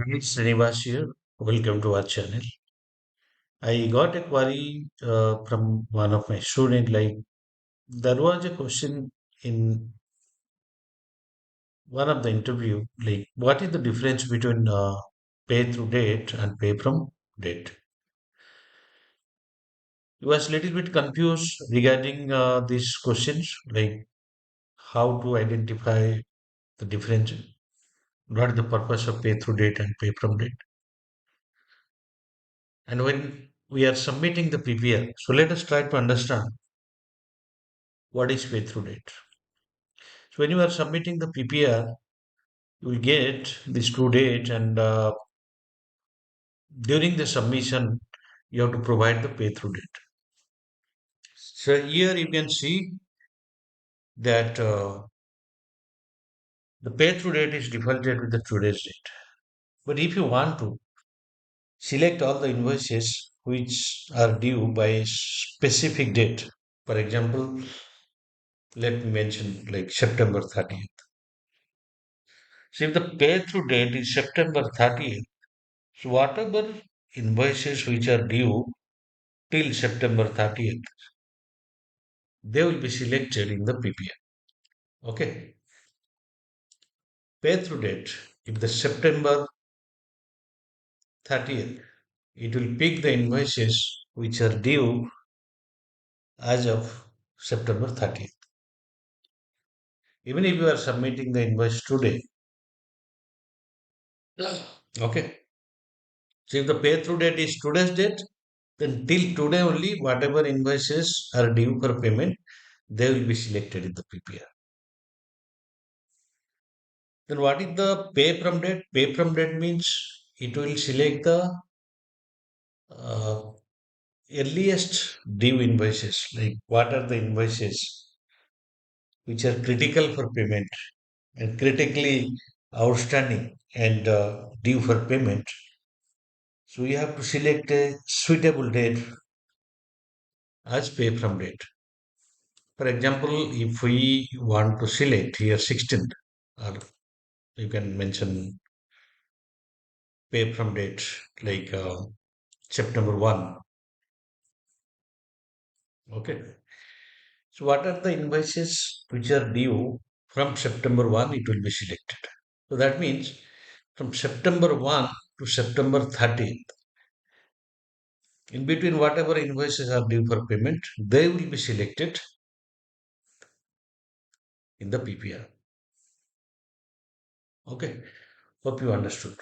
It's Srinivas here. Welcome to our channel. I got a query from one of my students. Like there was a question in one of the interview. Like, what is the difference between pay through date and pay from date? He was a little bit confused regarding these questions, like how to identify the difference. What is the purpose of pay through date and pay from date? And when we are submitting the PPR, so let us try to understand what is pay through date. So when you are submitting the PPR, you will get this due date, and during the submission, you have to provide the pay through date. So here you can see that the pay through date is defaulted with the today's date. But if you want to select all the invoices which are due by a specific date, for example, let me mention like September 30th. So if the pay through date is September 30th, so whatever invoices which are due till September 30th, they will be selected in the PPM. Okay. Pay through date. If the September 30th, it will pick the invoices which are due as of September 30th. Even if you are submitting the invoice today, okay. So if the pay through date is today's date, then till today only whatever invoices are due for payment, they will be selected in the PPR. Then what is the pay from date? Pay from date means it will select the uh, earliest due invoices, like what are the invoices which are critical for payment and critically outstanding and due for payment. So you have to select a suitable date as pay from date. For example, if we want to select here 16th, or you can mention pay from date like September 1. Okay. So what are the invoices which are due from September 1? It will be selected. So that means from September 1 to September 30th, in between whatever invoices are due for payment, they will be selected in the PPR. Okay. Hope you understood.